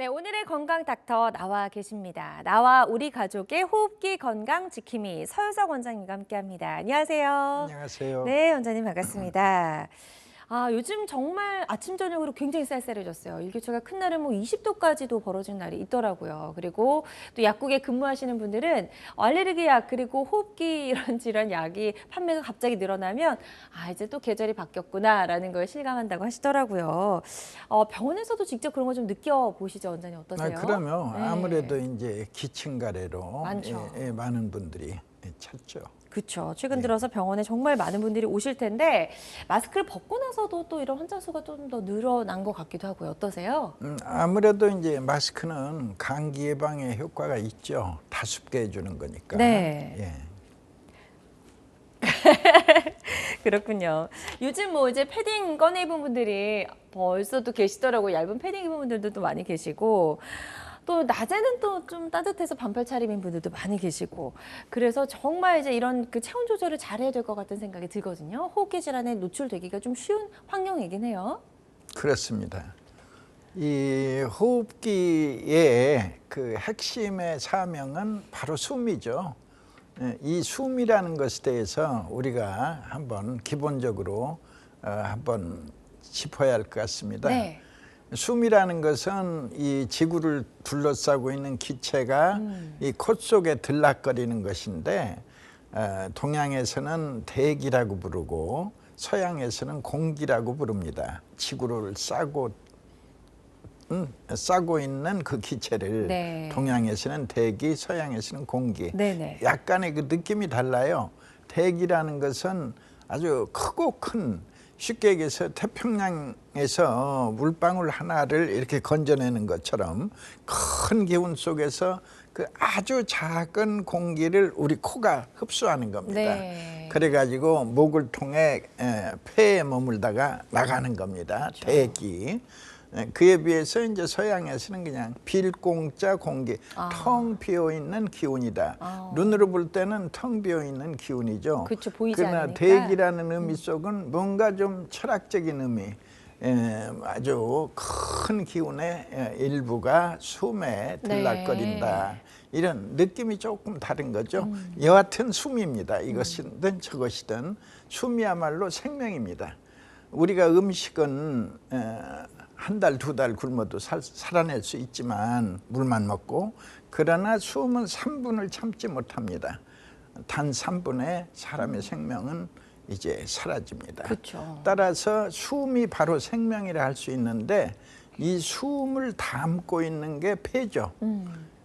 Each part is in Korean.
네, 오늘의 건강 닥터 나와 계십니다. 나와 우리 가족의 호흡기 건강 지킴이 서유석 원장님과 함께합니다. 안녕하세요. 안녕하세요. 네, 원장님 반갑습니다. 요즘 정말 아침 저녁으로 굉장히 쌀쌀해졌어요. 일교차가 큰 날은 뭐 20도까지도 벌어진 날이 있더라고요. 그리고 또 약국에 근무하시는 분들은 알레르기 약 그리고 호흡기 이런 질환 약이 판매가 갑자기 늘어나면 이제 또 계절이 바뀌었구나라는 걸 실감한다고 하시더라고요. 병원에서도 직접 그런 거 좀 느껴보시죠, 원장님 어떠세요? 그러면 네. 아무래도 이제 기침가래로 많죠. 많은 분들이 찾죠. 그렇죠. 최근 들어서 병원에 정말 많은 분들이 오실 텐데 마스크를 벗고 나서도 또 이런 환자 수가 좀 더 늘어난 것 같기도 하고요. 어떠세요? 아무래도 이제 마스크는 감기 예방에 효과가 있죠. 다습게 해주는 거니까. 네. 예. 그렇군요. 요즘 뭐 이제 패딩 꺼내 입은 분들이 벌써도 계시더라고요. 얇은 패딩 입은 분들도 또 많이 계시고 또 낮에는 또 좀 따뜻해서 반팔 차림인 분들도 많이 계시고 그래서 정말 이제 이런 그 체온 조절을 잘해야 될 것 같은 생각이 들거든요. 호흡기 질환에 노출되기가 좀 쉬운 환경이긴 해요. 그렇습니다. 이 호흡기의 그 핵심의 사명은 바로 숨이죠. 이 숨이라는 것에 대해서 우리가 한번 기본적으로 한번 짚어야 할 것 같습니다. 네. 숨이라는 것은 이 지구를 둘러싸고 있는 기체가 이 콧 속에 들락거리는 것인데 동양에서는 대기라고 부르고 서양에서는 공기라고 부릅니다. 지구를 싸고 있는 그 기체를 네. 동양에서는 대기, 서양에서는 공기. 네네. 약간의 그 느낌이 달라요. 대기라는 것은 아주 크고 큰, 쉽게 얘기해서 태평양에서 물방울 하나를 이렇게 건져내는 것처럼 큰 기운 속에서 그 아주 작은 공기를 우리 코가 흡수하는 겁니다. 네. 그래가지고 목을 통해 폐에 머물다가 나가는 겁니다. 그렇죠. 대기. 그에 비해서 이제 서양에서는 그냥 빌공짜 공기, 텅 비어 있는 기운이다. 눈으로 볼 때는 텅 비어 있는 기운이죠. 그렇죠. 보이지 그러나 않으니까. 대기라는 의미 속은 뭔가 좀 철학적인 의미, 아주 큰 기운의 일부가 숨에 들락거린다. 이런 느낌이 조금 다른 거죠. 여하튼 숨입니다. 이것이든 저것이든 숨이야말로 생명입니다. 우리가 음식은 한 달, 두 달 굶어도 살아낼 수 있지만 물만 먹고, 그러나 숨은 3분을 참지 못합니다. 단 3분에 사람의 생명은 이제 사라집니다. 그렇죠. 따라서 숨이 바로 생명이라 할 수 있는데 이 숨을 담고 있는 게 폐죠.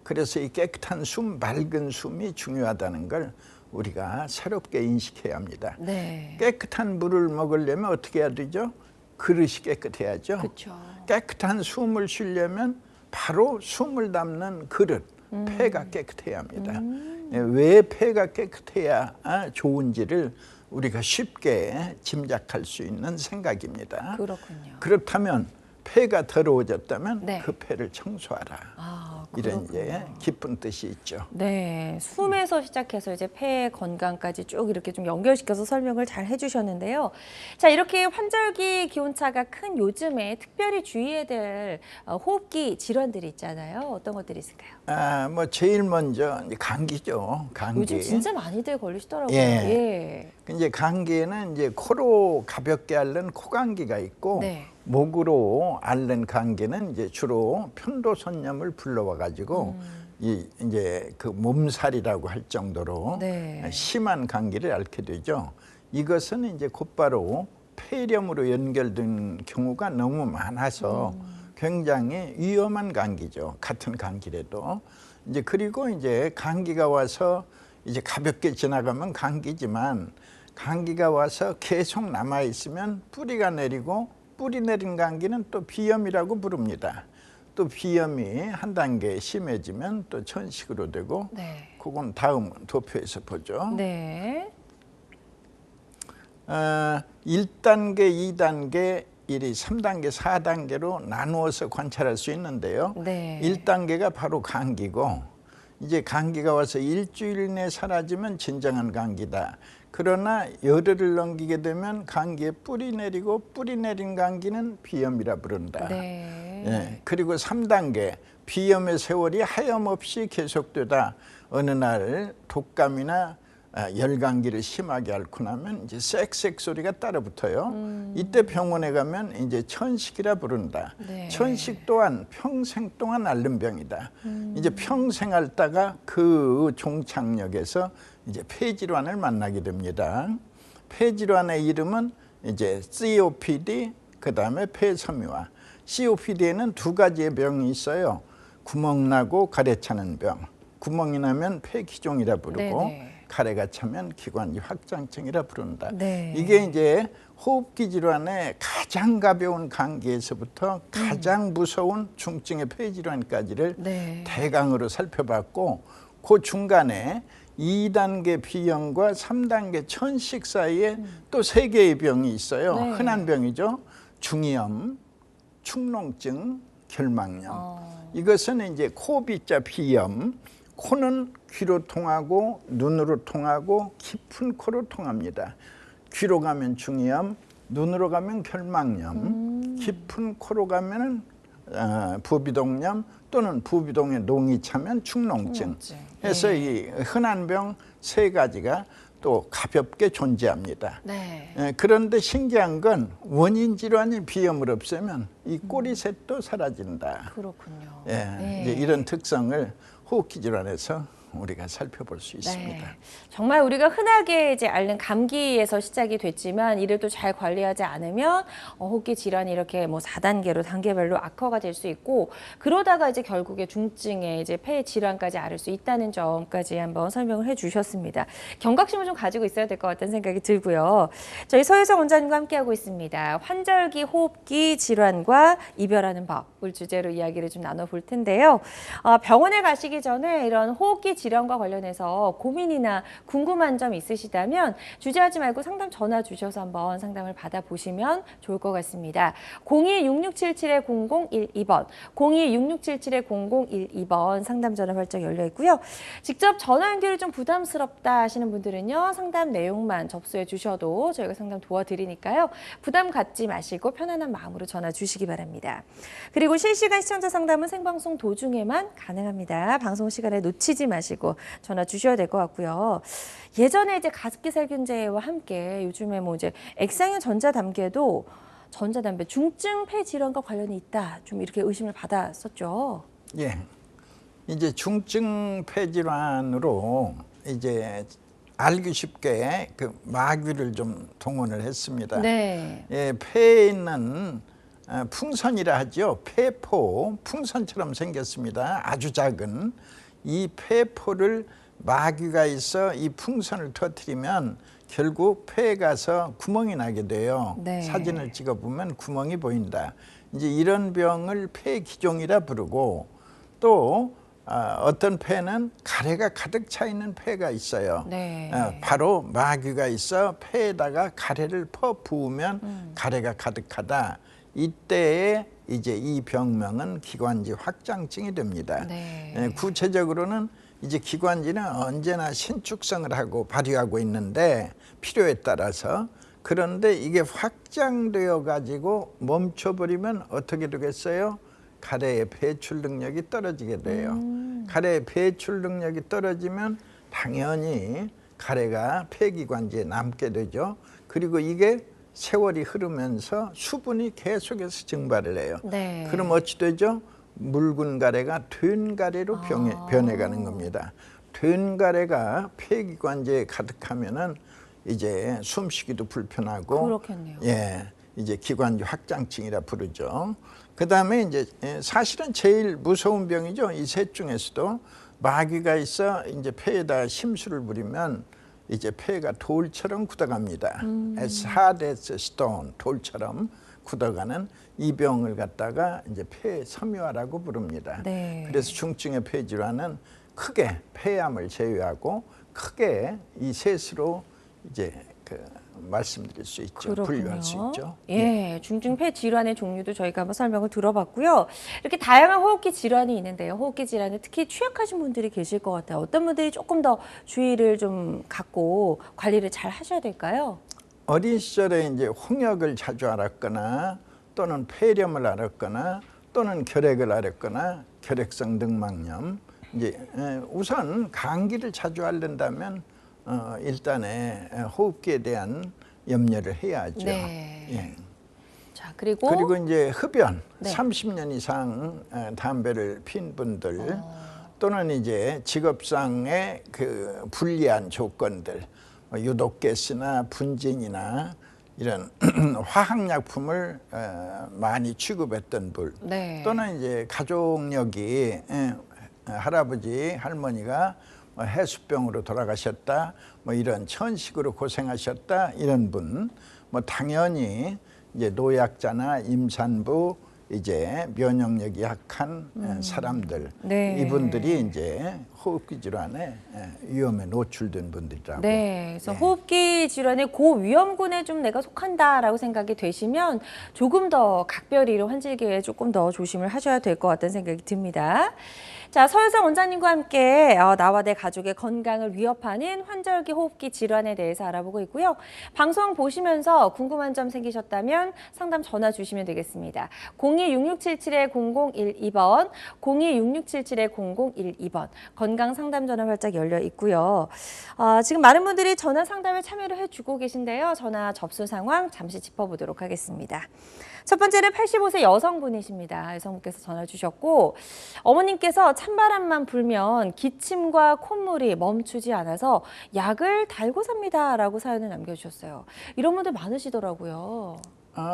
그래서 이 깨끗한 숨, 맑은 숨이 중요하다는 걸 우리가 새롭게 인식해야 합니다. 네. 깨끗한 물을 먹으려면 어떻게 해야 되죠? 그릇이 깨끗해야죠. 그렇죠. 깨끗한 숨을 쉬려면 바로 숨을 담는 그릇, 폐가 깨끗해야 합니다. 왜 폐가 깨끗해야 좋은지를 우리가 쉽게 짐작할 수 있는 생각입니다. 그렇군요. 그렇다면 폐가 더러워졌다면 네. 그 폐를 청소하라. 이런 이제 깊은 뜻이 있죠. 네, 숨에서 시작해서 이제 폐 건강까지 쭉 이렇게 좀 연결시켜서 설명을 잘 해주셨는데요. 자, 이렇게 환절기 기온차가 큰 요즘에 특별히 주의해야 될 호흡기 질환들이 있잖아요. 어떤 것들이 있을까요? 뭐 제일 먼저 이제 감기죠. 감기. 요즘 진짜 많이들 걸리시더라고요. 예. 이제 감기에는 이제 코로 가볍게 앓는 코감기가 있고, 네. 목으로 앓는 감기는 이제 주로 편도선염을 불러와 가지고 이제 그 몸살이라고 할 정도로 네. 심한 감기를 앓게 되죠. 이것은 이제 곧바로 폐렴으로 연결된 경우가 너무 많아서 굉장히 위험한 감기죠. 같은 감기라도. 이제 그리고 이제 감기가 와서 이제 가볍게 지나가면 감기지만, 감기가 와서 계속 남아 있으면 뿌리가 내리고, 뿌리 내린 감기는 또 비염이라고 부릅니다. 또 비염이 한 단계 심해지면 또 천식으로 되고, 네. 그건 다음 도표에서 보죠. 네. 1단계, 2단계, 3단계, 4단계로 나누어서 관찰할 수 있는데요. 네. 1단계가 바로 감기고, 이제 감기가 와서 일주일 내에 사라지면 진정한 감기다. 그러나 열흘을 넘기게 되면 감기에 뿌리 내리고 뿌리 내린 감기는 비염이라 부른다. 네. 예, 그리고 3단계 비염의 세월이 하염없이 계속되다 어느 날 독감이나 열감기를 심하게 앓고 나면 이제 쌕쌕 소리가 따라 붙어요. 이때 병원에 가면 이제 천식이라 부른다. 네. 천식 또한 평생 동안 앓는 병이다. 이제 평생 앓다가 그 종착역에서 이제 폐질환을 만나게 됩니다. 폐질환의 이름은 이제 COPD, 그 다음에 폐섬유화. COPD에는 두 가지의 병이 있어요. 구멍 나고 가래 차는 병. 구멍이 나면 폐기종이라 부르고 네네. 가래가 차면 기관지 확장증이라 부른다. 네. 이게 이제 호흡기 질환의 가장 가벼운 감기에서부터 가장 무서운 중증의 폐질환까지를 네. 대강으로 살펴봤고 그 중간에 2단계 비염과 3단계 천식 사이에 또 3개의 병이 있어요. 네. 흔한 병이죠. 중이염, 축농증, 결막염. 이것은 이제 코비자 비염. 코는 귀로 통하고 눈으로 통하고 깊은 코로 통합니다. 귀로 가면 중이염, 눈으로 가면 결막염, 깊은 코로 가면은 부비동염 또는 부비동에 농이 차면 축농증. 해서 이 흔한 병 3가지가 또 가볍게 존재합니다. 네. 그런데 신기한 건 원인 질환이 비염을 없애면 이 꼬리셋도 사라진다. 그렇군요. 예, 네. 이제 이런 특성을 호흡기 질환에서 우리가 살펴볼 수 있습니다. 네. 정말 우리가 흔하게 이제 앓는 감기에서 시작이 됐지만 이를 또 잘 관리하지 않으면 호흡기 질환이 이렇게 뭐 4단계로 단계별로 악화가 될 수 있고 그러다가 이제 결국에 중증의 이제 폐 질환까지 앓을 수 있다는 점까지 한번 설명을 해주셨습니다. 경각심을 좀 가지고 있어야 될 것 같다는 생각이 들고요. 저희 서유정 원장님과 함께하고 있습니다. 환절기 호흡기 질환과 이별하는 법을 주제로 이야기를 좀 나눠볼 텐데요. 병원에 가시기 전에 이런 호흡기 질환과 관련해서 고민이나 궁금한 점 있으시다면 주저하지 말고 상담 전화 주셔서 한번 상담을 받아보시면 좋을 것 같습니다. 02-6677-0012번, 02-6677-0012번 상담 전화 활짝 열려 있고요. 직접 전화 연결이 좀 부담스럽다 하시는 분들은요. 상담 내용만 접수해 주셔도 저희가 상담 도와드리니까요. 부담 갖지 마시고 편안한 마음으로 전화 주시기 바랍니다. 그리고 실시간 시청자 상담은 생방송 도중에만 가능합니다. 방송 시간에 놓치지 마시고 전화 주셔야 될 것 같고요. 예전에 이제 가습기 살균제와 함께 요즘에 뭐 이제 액상형 전자담배도 전자담배 중증 폐 질환과 관련이 있다. 좀 이렇게 의심을 받았었죠. 예. 이제 중증 폐질환으로 이제 알기 쉽게 그 마귀를 좀 동원을 했습니다. 네. 예, 폐에 있는 풍선이라 하죠. 폐포, 풍선처럼 생겼습니다. 아주 작은 이 폐포를 마귀가 있어 이 풍선을 터뜨리면 결국 폐에 가서 구멍이 나게 돼요. 네. 사진을 찍어보면 구멍이 보인다. 이제 이런 병을 폐기종이라 부르고 또 어떤 폐는 가래가 가득 차 있는 폐가 있어요. 네. 바로 마귀가 있어 폐에다가 가래를 퍼 부으면 가래가 가득하다. 이때에 이제 이 병명은 기관지 확장증이 됩니다. 네. 구체적으로는 이제 기관지는 언제나 신축성을 하고 발휘하고 있는데 필요에 따라서 그런데 이게 확장되어 가지고 멈춰버리면 어떻게 되겠어요? 가래의 배출 능력이 떨어지게 돼요. 가래의 배출 능력이 떨어지면 당연히 가래가 폐기관지에 남게 되죠. 그리고 이게 세월이 흐르면서 수분이 계속해서 증발을 해요. 네. 그럼 어찌 되죠? 묽은 가래가 된 가래로 변해가는 겁니다. 된 가래가 폐기관지에 가득하면은 이제 숨쉬기도 불편하고, 그렇겠네요. 예, 이제 기관지 확장증이라 부르죠. 그 다음에 이제 사실은 제일 무서운 병이죠. 이 셋 중에서도 마귀가 있어 이제 폐에다 심술을 부리면 이제 폐가 돌처럼 굳어갑니다. As hard as stone, 돌처럼 굳어가는 이 병을 갖다가 이제 폐섬유화라고 부릅니다. 네. 그래서 중증의 폐질환은 크게 폐암을 제외하고 크게 이 셋으로 이제 그 말씀드릴 수 있죠. 분류할 수 있죠. 예, 중증폐 질환의 종류도 저희가 한번 설명을 들어봤고요. 이렇게 다양한 호흡기 질환이 있는데요. 호흡기 질환에 특히 취약하신 분들이 계실 것 같아요. 어떤 분들이 조금 더 주의를 좀 갖고 관리를 잘 하셔야 될까요? 어린 시절에 이제 홍역을 자주 앓았거나 또는 폐렴을 앓았거나 또는 결핵을 앓았거나 결핵성 늑막염 이제 우선 감기를 자주 앓는다면 일단은 호흡기에 대한 염려를 해야죠. 네. 예. 자, 그리고 이제 흡연 네. 30년 이상 담배를 핀 분들 또는 이제 직업상의 그 불리한 조건들 유독가스나 분진이나 이런 화학약품을 많이 취급했던 분 네. 또는 이제 가족력이 할아버지 할머니가 해수병으로 돌아가셨다 뭐 이런 천식으로 고생하셨다 이런 분 뭐 당연히 이제 노약자나 임산부 이제 면역력이 약한 사람들 네. 이분들이 이제 호흡기 질환에 위험에 노출된 분들이라고. 네, 그래서 호흡기 질환의 고위험군에 좀 내가 속한다라고 생각이 되시면 조금 더 각별히로 환절기에 조금 더 조심을 하셔야 될 것 같다는 생각이 듭니다. 자, 서유성 원장님과 함께 나와 내 가족의 건강을 위협하는 환절기 호흡기 질환에 대해서 알아보고 있고요. 방송 보시면서 궁금한 점 생기셨다면 상담 전화 주시면 되겠습니다. 02-6677-0012번, 02-6677-0012번 건강 상담 전화 활짝 열려 있고요. 지금 많은 분들이 전화 상담에 참여를 해주고 계신데요. 전화 접수 상황 잠시 짚어보도록 하겠습니다. 첫 번째는 85세 여성분이십니다. 여성분께서 전화 주셨고 어머님께서 찬바람만 불면 기침과 콧물이 멈추지 않아서 약을 달고 삽니다라고 사연을 남겨주셨어요. 이런 분들 많으시더라고요.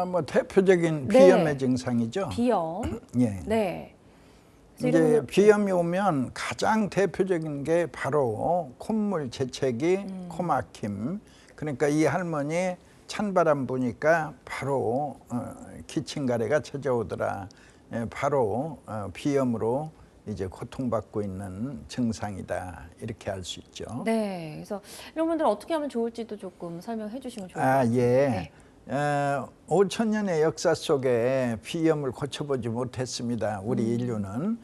뭐 대표적인 네. 비염의 증상이죠. 비염. 예. 네. 그래서 이런 이제 분들- 비염이 오면 가장 대표적인 게 바로 콧물 재채기, 코막힘. 그러니까 이 할머니 찬바람 부니까 바로 기침가래가 찾아오더라. 바로 비염으로 이제 고통받고 있는 증상이다. 이렇게 알 수 있죠. 네. 그래서 이런 분들 어떻게 하면 좋을지도 조금 설명해 주시면 좋을 것 아, 같아요. 예. 네. 5천년의 역사 속에 비염을 고쳐보지 못했습니다. 우리 인류는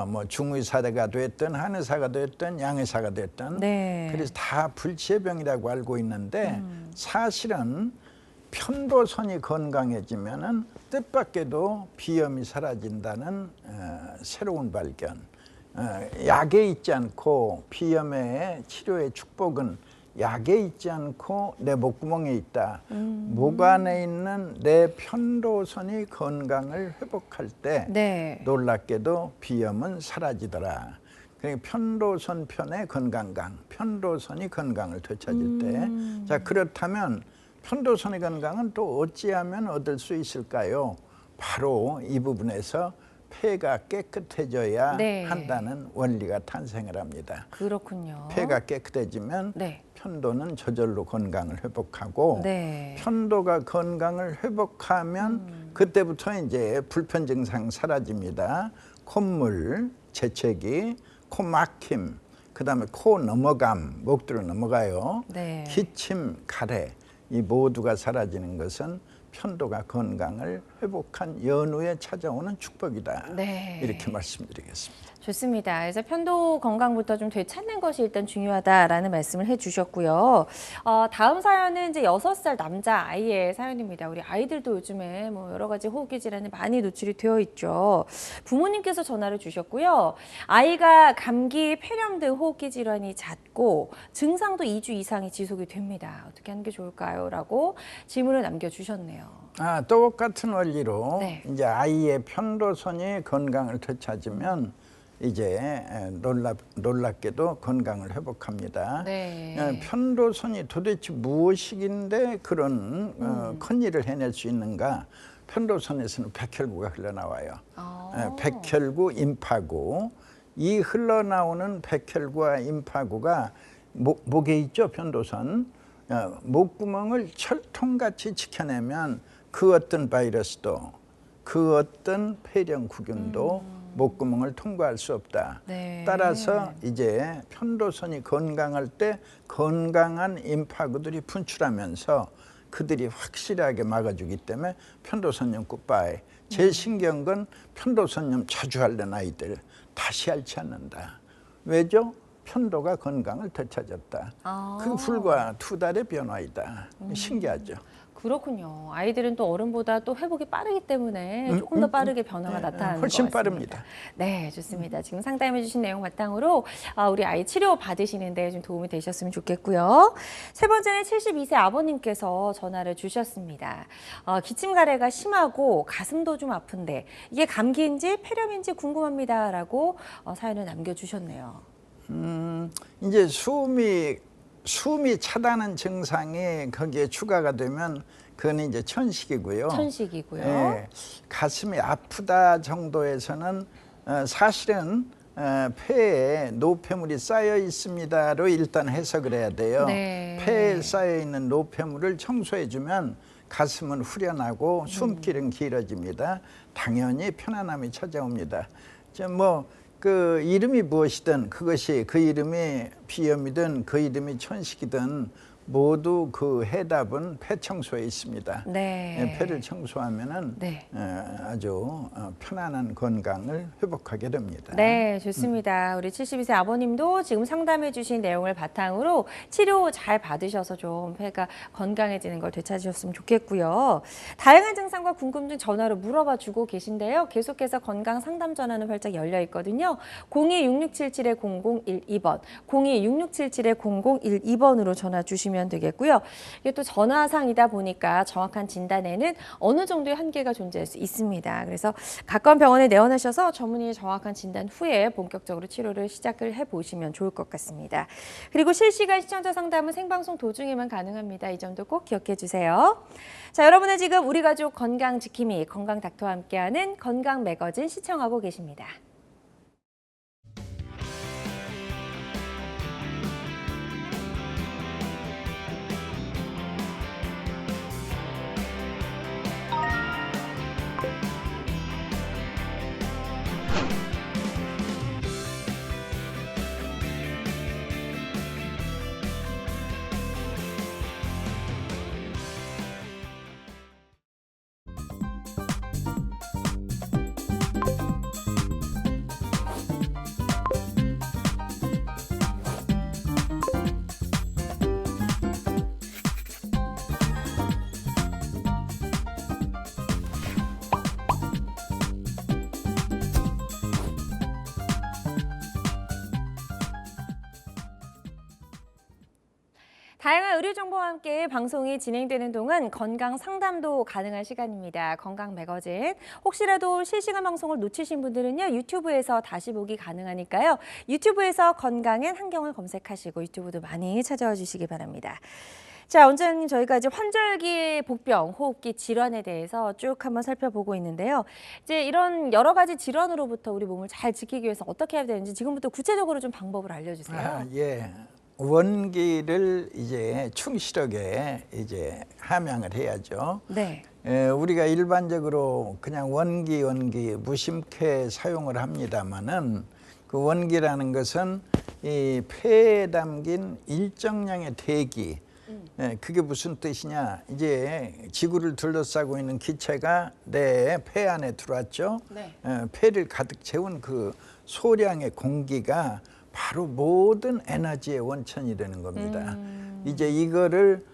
뭐 중의사가 됐든 한의사가 됐든 양의사가 됐든 네. 그래서 다 불치병이라고 알고 있는데 사실은 편도선이 건강해지면은 뜻밖에도 비염이 사라진다는 새로운 발견. 약에 있지 않고 비염의 치료의 축복은 약에 있지 않고 내 목구멍에 있다. 목 안에 있는 내 편도선이 건강을 회복할 때 네. 놀랍게도 비염은 사라지더라. 그러니까 편도선 편의 건강강, 편도선이 건강을 되찾을 때. 자, 그렇다면 편도선의 건강은 또 어찌하면 얻을 수 있을까요? 바로 이 부분에서 폐가 깨끗해져야 네. 한다는 원리가 탄생을 합니다. 그렇군요. 폐가 깨끗해지면 네. 편도는 저절로 건강을 회복하고 네. 편도가 건강을 회복하면 그때부터 이제 불편 증상 사라집니다. 콧물, 재채기, 코 막힘, 그다음에 코 넘어감, 목들로 넘어가요. 네. 기침, 가래 이 모두가 사라지는 것은 편도가 건강을 회복한 연후에 찾아오는 축복이다. 네. 이렇게 말씀드리겠습니다. 좋습니다. 그래서 편도 건강부터 좀 되찾는 것이 일단 중요하다라는 말씀을 해주셨고요. 다음 사연은 이제 6살 남자 아이의 사연입니다. 우리 아이들도 요즘에 뭐 여러 가지 호흡기 질환에 많이 노출이 되어 있죠. 부모님께서 전화를 주셨고요. 아이가 감기, 폐렴 등 호흡기 질환이 잦고 증상도 2주 이상이 지속이 됩니다. 어떻게 하는 게 좋을까요? 라고 질문을 남겨주셨네요. 똑같은 원리로 네. 이제 아이의 편도선이 건강을 되찾으면 이제 놀랍게도 건강을 회복합니다. 네. 편도선이 도대체 무엇이긴데 그런 큰 일을 해낼 수 있는가? 편도선에서는 백혈구가 흘러나와요. 백혈구, 임파구. 이 흘러나오는 백혈구와 임파구가 목에 있죠, 편도선. 목구멍을 철통같이 지켜내면 그 어떤 바이러스도 그 어떤 폐렴 구균도 목구멍을 통과할 수 없다. 네. 따라서 이제 편도선이 건강할 때 건강한 임파구들이 분출하면서 그들이 확실하게 막아주기 때문에 편도선염 굿바이. 제일 신기한 건 편도선염 자주 앓는 아이들 다시 앓지 않는다. 왜죠? 편도가 건강을 되찾았다. 그 불과 2달의 변화이다. 신기하죠. 그렇군요. 아이들은 또 어른보다 또 회복이 빠르기 때문에 조금 더 빠르게 변화가 나타나는 훨씬 것 같습니다. 빠릅니다. 네, 좋습니다. 지금 상담해 주신 내용 바탕으로 우리 아이 치료 받으시는데 좀 도움이 되셨으면 좋겠고요. 세 번째는 72세 아버님께서 전화를 주셨습니다. 기침 가래가 심하고 가슴도 좀 아픈데 이게 감기인지 폐렴인지 궁금합니다라고 사연을 남겨주셨네요. 이제 숨이 차다는 증상이 거기에 추가가 되면 그건 이제 천식이고요. 천식이고요. 예, 가슴이 아프다 정도에서는 사실은 폐에 노폐물이 쌓여 있습니다로 일단 해석을 해야 돼요. 네. 폐에 쌓여 있는 노폐물을 청소해 주면 가슴은 후련하고 숨길은 길어집니다. 당연히 편안함이 찾아옵니다. 그 이름이 무엇이든 그것이 그 이름이 비염이든 그 이름이 천식이든 모두 그 해답은 폐 청소에 있습니다. 네. 폐를 청소하면은 네. 아주 편안한 건강을 회복하게 됩니다. 네, 좋습니다. 우리 72세 아버님도 지금 상담해 주신 내용을 바탕으로 치료 잘 받으셔서 좀 폐가 건강해지는 걸 되찾으셨으면 좋겠고요. 다양한 증상과 궁금증 전화로 물어봐 주고 계신데요. 계속해서 건강 상담 전화는 활짝 열려 있거든요. 02-6677-0012번, 02-6677-0012번으로 전화 주시면 되겠고요. 이게 또 전화상이다 보니까 정확한 진단에는 어느 정도의 한계가 존재할 수 있습니다. 그래서 가까운 병원에 내원하셔서 전문의의 정확한 진단 후에 본격적으로 치료를 시작을 해보시면 좋을 것 같습니다. 그리고 실시간 시청자 상담은 생방송 도중에만 가능합니다. 이 점도 꼭 기억해 주세요. 자, 여러분은 지금 우리 가족 건강 지킴이 건강 닥터와 함께하는 건강 매거진 시청하고 계십니다. 다양한 의료 정보와 함께 방송이 진행되는 동안 건강 상담도 가능한 시간입니다. 건강 매거진. 혹시라도 실시간 방송을 놓치신 분들은요, 유튜브에서 다시 보기 가능하니까요. 유튜브에서 건강엔 한경을 검색하시고 유튜브도 많이 찾아와 주시기 바랍니다. 자, 원장님, 저희가 이제 환절기 복병, 호흡기 질환에 대해서 쭉 한번 살펴보고 있는데요. 이제 이런 여러 가지 질환으로부터 우리 몸을 잘 지키기 위해서 어떻게 해야 되는지 지금부터 구체적으로 좀 방법을 알려주세요. 예. 원기를 이제 충실하게 이제 함양을 해야죠. 네. 우리가 일반적으로 그냥 원기 무심케 사용을 합니다만은 그 원기라는 것은 이 폐에 담긴 일정량의 대기. 그게 무슨 뜻이냐? 이제 지구를 둘러싸고 있는 기체가 내 폐 안에 들어왔죠. 네. 폐를 가득 채운 그 소량의 공기가 바로 모든 에너지의 원천이 되는 겁니다. 이제 이거를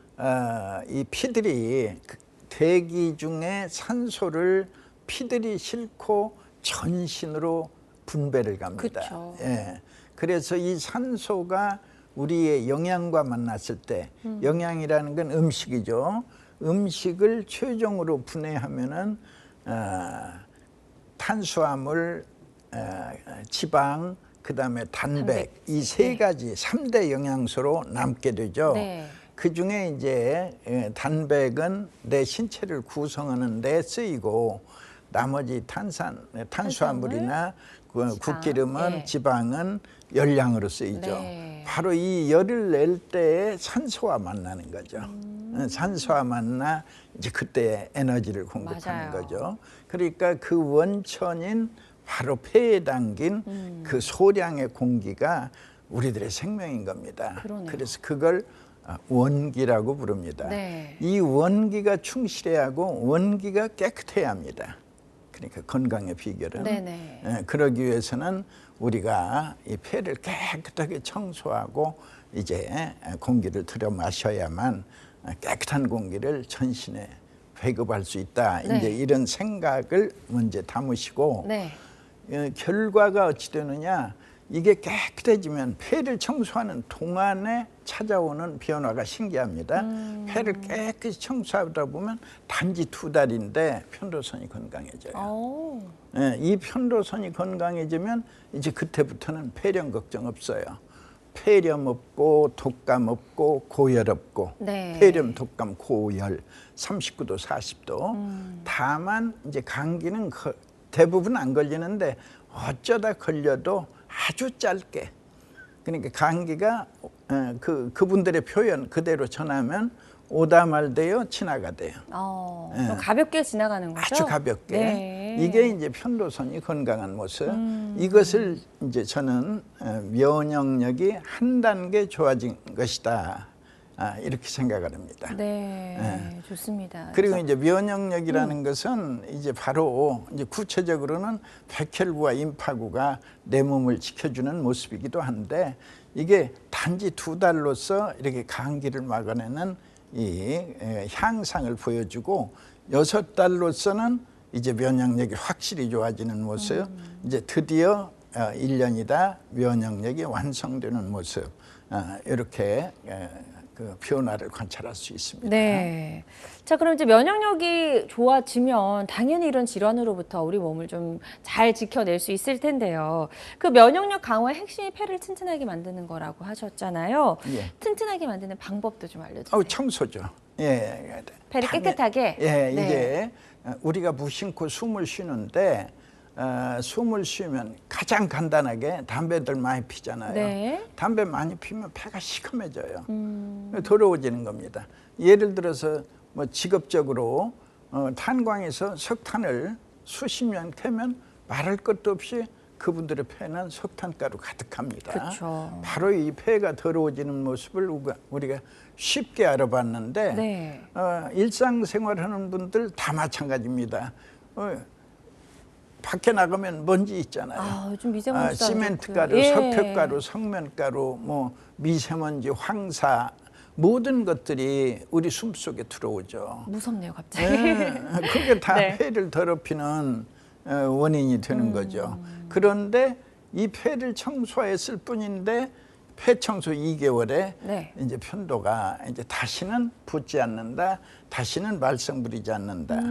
이 피들이 대기 중에 산소를 피들이 싣고 전신으로 분배를 갑니다. 그쵸. 예. 그래서 이 산소가 우리의 영양과 만났을 때, 영양이라는 건 음식이죠. 음식을 최종으로 분해하면은 탄수화물, 지방, 그다음에 단백, 이 세 가지 3대 영양소로 남게 되죠. 네. 그중에 이제 단백은 내 신체를 구성하는 데 쓰이고 나머지 탄수화물이나 국기름은 예. 지방은 열량으로 쓰이죠. 네. 바로 이 열을 낼 때에 산소와 만나는 거죠. 산소와 만나 이제 그때 에너지를 공급하는 맞아요. 거죠. 그러니까 그 원천인 바로 폐에 담긴 그 소량의 공기가 우리들의 생명인 겁니다. 그러네요. 그래서 그걸 원기라고 부릅니다. 네. 이 원기가 충실해야 하고 원기가 깨끗해야 합니다. 그러니까 건강의 비결은 네네. 그러기 위해서는 우리가 이 폐를 깨끗하게 청소하고 이제 공기를 들여 마셔야만 깨끗한 공기를 전신에 배급할 수 있다. 네. 이제 이런 생각을 먼저 담으시고 네. 결과가 어찌 되느냐? 이게 깨끗해지면 폐를 청소하는 동안에 찾아오는 변화가 신기합니다. 폐를 깨끗이 청소하다 보면 단지 2달인데 편도선이 건강해져요. 오. 이 편도선이 건강해지면 이제 그때부터는 폐렴 걱정 없어요. 폐렴 없고 독감 없고 고열 없고 네. 폐렴, 독감, 고열 39도, 40도. 다만 이제 감기는 대부분 안 걸리는데 어쩌다 걸려도 아주 짧게. 그러니까 감기가 그분들의 표현 그대로 전하면 오다 말대요, 지나가대요. 좀 가볍게 지나가는 거죠? 아주 가볍게. 네. 이게 이제 편도선이 건강한 모습. 이것을 이제 저는 면역력이 한 단계 좋아진 것이다. 이렇게 생각을 합니다. 네, 좋습니다. 그리고 이제 면역력이라는 것은 이제 바로 이제 구체적으로는 백혈구와 임파구가 내 몸을 지켜주는 모습이기도 한데 이게 단지 2달로서 이렇게 감기를 막아내는 이 향상을 보여주고 6달로서는 이제 면역력이 확실히 좋아지는 모습. 이제 드디어 1년이다 면역력이 완성되는 모습. 이렇게 그 변화를 관찰할 수 있습니다. 네. 자, 그럼 이제 면역력이 좋아지면 당연히 이런 질환으로부터 우리 몸을 좀 잘 지켜낼 수 있을 텐데요. 그 면역력 강화의 핵심이 폐를 튼튼하게 만드는 거라고 하셨잖아요. 예. 튼튼하게 만드는 방법도 좀 알려주세요. 청소죠. 예. 폐를 깨끗하게. 예, 네. 이게 우리가 무심코 숨을 쉬는데 숨을 쉬면 가장 간단하게 담배들 많이 피잖아요. 네. 담배 많이 피면 폐가 시커매져요. 더러워지는 겁니다. 예를 들어서 뭐 직업적으로 탄광에서 석탄을 수십 년 캐면 말할 것도 없이 그분들의 폐는 석탄가루 가득합니다. 그렇죠. 바로 이 폐가 더러워지는 모습을 우리가 쉽게 알아봤는데 네. 일상생활하는 분들 다 마찬가지입니다. 밖에 나가면 먼지 있잖아요. 요즘 미세먼지도 안 시멘트가루, 좋고요. 예. 석회가루, 성면가루, 뭐 미세먼지, 황사 모든 것들이 우리 숨속에 들어오죠. 무섭네요, 갑자기. 그게 다 네. 폐를 더럽히는 원인이 되는 거죠. 그런데 이 폐를 청소했을 뿐인데 폐 청소 2개월에 네. 이제 편도가 이제 다시는 붓지 않는다, 다시는 말썽 부리지 않는다,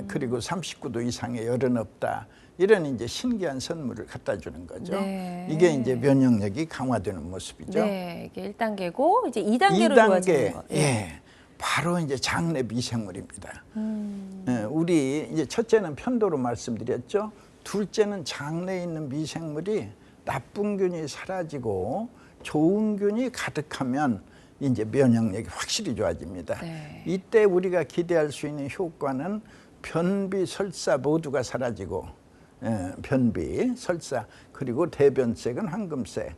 그리고 39도 이상의 열은 없다. 이런 이제 신기한 선물을 갖다 주는 거죠. 네. 이게 이제 면역력이 강화되는 모습이죠. 네, 이게 1단계고 이제 2단계로 좋아지는 거. 예, 바로 이제 장내 미생물입니다. 우리 이제 첫째는 편도로 말씀드렸죠. 둘째는 장내에 있는 미생물이 나쁜 균이 사라지고 좋은 균이 가득하면 이제 면역력이 확실히 좋아집니다. 네. 이때 우리가 기대할 수 있는 효과는 변비, 설사 모두가 사라지고 변비, 설사 그리고 대변색은 황금색.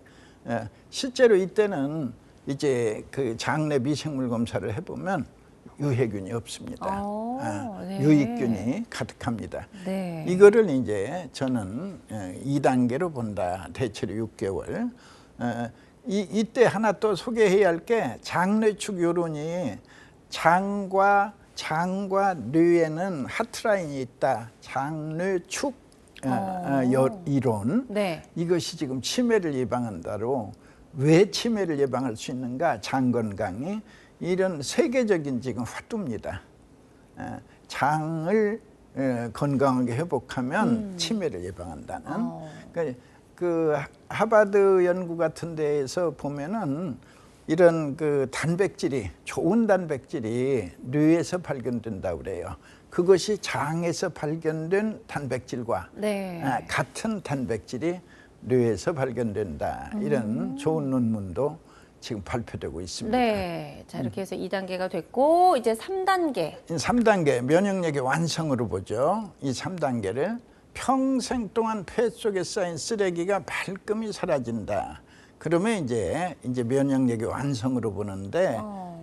실제로 이때는 이제 그 장내 미생물 검사를 해보면 유해균이 없습니다. 네. 유익균이 가득합니다. 네. 이거를 이제 저는 2단계로 본다. 대체로 6개월. 이때 하나 또 소개해야 할 게 장내축 요론이 장과 뇌에는 하트라인이 있다. 장내축 이론. 네. 이것이 지금 치매를 예방한다로 왜 치매를 예방할 수 있는가? 장 건강이 이런 세계적인 지금 화두입니다. 장을 건강하게 회복하면 치매를 예방한다는. 그러니까 그 하버드 연구 같은 데에서 보면은 이런 그 단백질이 좋은 단백질이 뇌에서 발견된다고 그래요. 그것이 장에서 발견된 단백질과 네. 같은 단백질이 뇌에서 발견된다. 이런 좋은 논문도 지금 발표되고 있습니다. 네. 자, 이렇게 해서 2단계가 됐고 이제 3단계. 3단계 면역력의 완성으로 보죠. 이 3단계를 평생 동안 폐 속에 쌓인 쓰레기가 말끔히 사라진다. 그러면 이제 면역력이 완성으로 보는데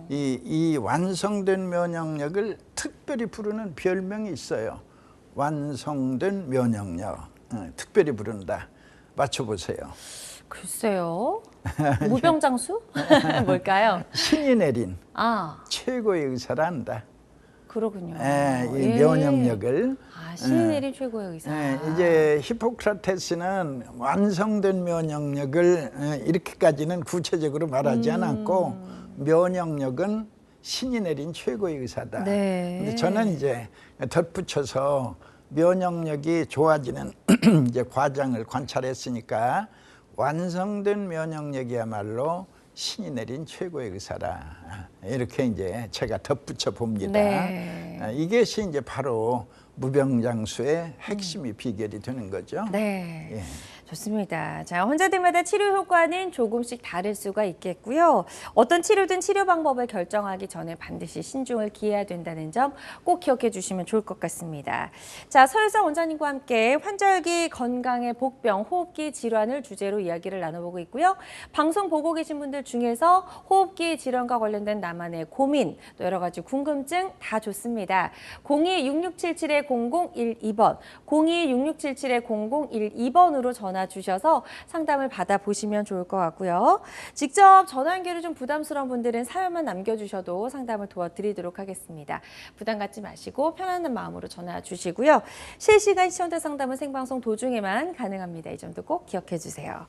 이 완성된 면역력을 특별히 부르는 별명이 있어요. 완성된 면역력. 특별히 부른다. 맞춰보세요. 글쎄요. 무병장수? 뭘까요? 신이 내린 아, 최고의 의사란다. 그러군요. 이 면역력을. 신이 내린 최고의 의사. 이제 히포크라테스는 완성된 면역력을 이렇게까지는 구체적으로 말하지 않았고 면역력은 신이 내린 최고의 의사다. 네. 근데 저는 이제 덧붙여서 면역력이 좋아지는 이제 과정을 관찰했으니까 완성된 면역력이야말로 신이 내린 최고의 의사라. 이렇게 이제 제가 덧붙여 봅니다. 네. 이것이 이제 바로 무병장수의 핵심이 비결이 되는 거죠. 네. 예. 좋습니다. 자, 환자들마다 치료 효과는 조금씩 다를 수가 있겠고요. 어떤 치료든 치료 방법을 결정하기 전에 반드시 신중을 기해야 된다는 점 꼭 기억해 주시면 좋을 것 같습니다. 자, 서유성 원장님과 함께 환절기 건강의 복병, 호흡기 질환을 주제로 이야기를 나눠보고 있고요. 방송 보고 계신 분들 중에서 호흡기 질환과 관련된 나만의 고민, 또 여러 가지 궁금증 다 좋습니다. 02-6677-0012번, 02-6677-0012번으로 전화 주셔서 상담을 받아보시면 좋을 것 같고요. 직접 전화 연결이 좀 부담스러운 분들은 사연만 남겨주셔도 상담을 도와드리도록 하겠습니다. 부담 갖지 마시고 편안한 마음으로 전화 주시고요. 실시간 시청자 상담은 생방송 도중에만 가능합니다. 이 점도 꼭 기억해 주세요.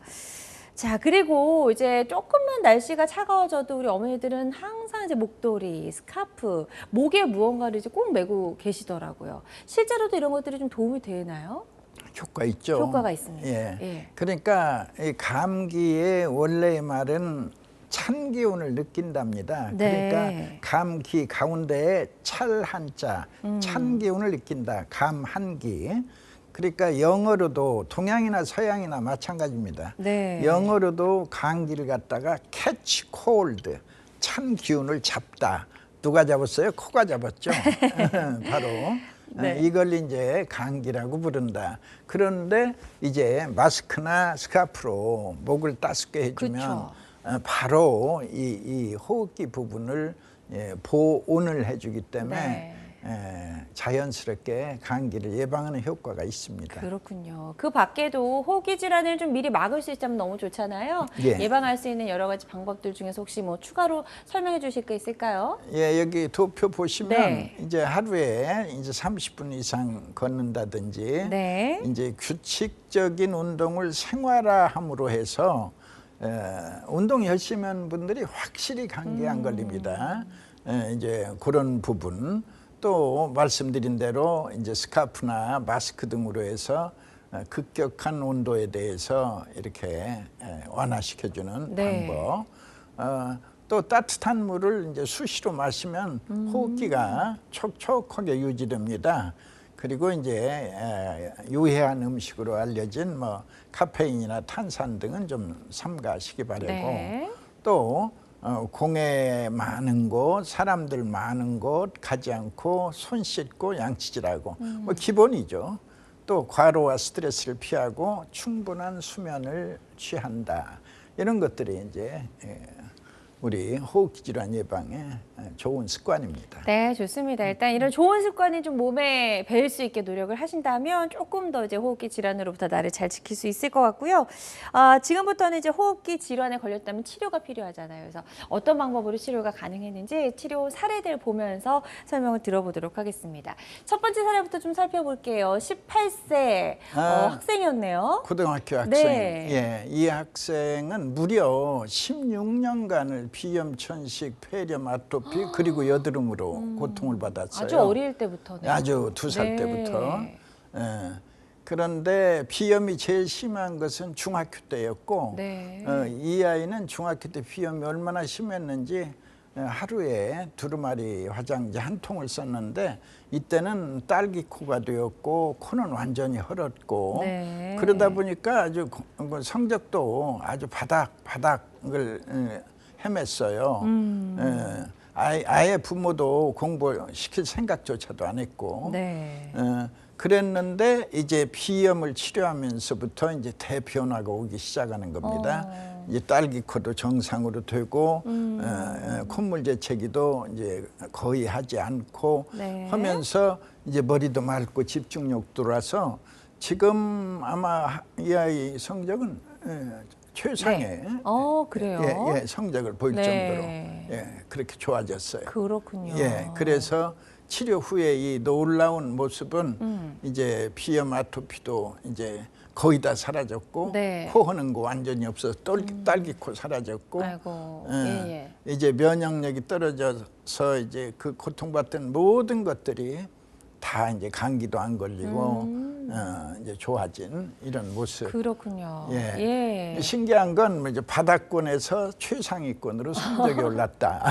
자, 그리고 이제 조금만 날씨가 차가워져도 우리 어머니들은 항상 이제 목도리, 스카프, 목에 무언가를 이제 꼭 메고 계시더라고요. 실제로도 이런 것들이 좀 도움이 되나요? 효과 있죠. 효과가 있습니다. 예. 예. 그러니까 이 감기의 원래의 말은 찬 기운을 느낀답니다. 네. 그러니까 감기 가운데에 찰 한자, 찬 기운을 느낀다. 감한기. 그러니까 영어로도 동양이나 서양이나 마찬가지입니다. 네. 영어로도 감기를 갖다가 catch cold, 찬 기운을 잡다. 누가 잡았어요? 코가 잡았죠. 바로. 네. 이걸 이제 감기라고 부른다. 그런데 이제 마스크나 스카프로 목을 따숩게 해주면 그쵸. 바로 이 호흡기 부분을 보온을 해주기 때문에 네. 자연스럽게 감기를 예방하는 효과가 있습니다. 그렇군요. 그 밖에도 호흡기 질환을 좀 미리 막을 수 있다면 너무 좋잖아요. 예. 예방할 수 있는 여러 가지 방법들 중에서 혹시 뭐 추가로 설명해 주실 거 있을까요? 예, 여기 도표 보시면 네. 이제 하루에 이제 30분 이상 걷는다든지 네. 이제 규칙적인 운동을 생활화함으로 해서 운동 열심히 하는 분들이 확실히 감기에 안 걸립니다. 이제 그런 부분 또 말씀드린 대로 이제 스카프나 마스크 등으로 해서 급격한 온도에 대해서 이렇게 완화시켜주는 네. 방법. 또 따뜻한 물을 이제 수시로 마시면 호흡기가 촉촉하게 유지됩니다. 그리고 이제 유해한 음식으로 알려진 뭐 카페인이나 탄산 등은 좀 삼가하시기 바라고. 네. 또 공해 많은 곳, 사람들 많은 곳 가지 않고 손 씻고 양치질하고 뭐 기본이죠. 또 과로와 스트레스를 피하고 충분한 수면을 취한다. 이런 것들이 이제 우리 호흡기 질환 예방에 좋은 습관입니다. 네, 좋습니다. 일단 이런 좋은 습관이 좀 몸에 배일 수 있게 노력을 하신다면 조금 더 이제 호흡기 질환으로부터 나를 잘 지킬 수 있을 것 같고요. 지금부터는 이제 호흡기 질환에 걸렸다면 치료가 필요하잖아요. 그래서 어떤 방법으로 치료가 가능했는지 치료 사례들 보면서 설명을 들어보도록 하겠습니다. 첫 번째 사례부터 좀 살펴볼게요. 18세 학생이었네요. 고등학교 학생. 네. 예, 이 학생은 무려 16년간을 비염천식, 폐렴, 아토피 그리고 여드름으로 고통을 받았어요. 아주 어릴 때부터네. 아주 2살 네. 때부터. 그런데 비염이 제일 심한 것은 중학교 때였고 네. 이 아이는 중학교 때 비염이 얼마나 심했는지 하루에 두루마리 화장지 한 통을 썼는데 이때는 딸기 코가 되었고 코는 완전히 헐었고 네. 그러다 보니까 아주 성적도 아주 바닥을 헤맸어요. 아예 부모도 공부시킬 생각조차도 안 했고 네. 그랬는데 이제 비염을 치료하면서부터 이제 대변화가 오기 시작하는 겁니다. 이제 딸기코도 정상으로 되고 콧물 재채기도 이제 거의 하지 않고 네. 하면서 이제 머리도 맑고 집중력 들어와서 지금 아마 이 아이 성적은 최상의 네. 그래요? 성적을 보일 네. 정도로 그렇게 좋아졌어요. 그렇군요. 그래서 치료 후에 이 놀라운 모습은 이제 비염 아토피도 이제 거의 다 사라졌고 네. 코 허는 거 완전히 없어서 딸기코 사라졌고 아이고. 이제 면역력이 떨어져서 이제 그 고통받던 모든 것들이 다 이제 감기도 안 걸리고 이제 좋아진 이런 모습. 그렇군요. 신기한 건 이제 바닥권에서 최상위권으로 성적이 올랐다.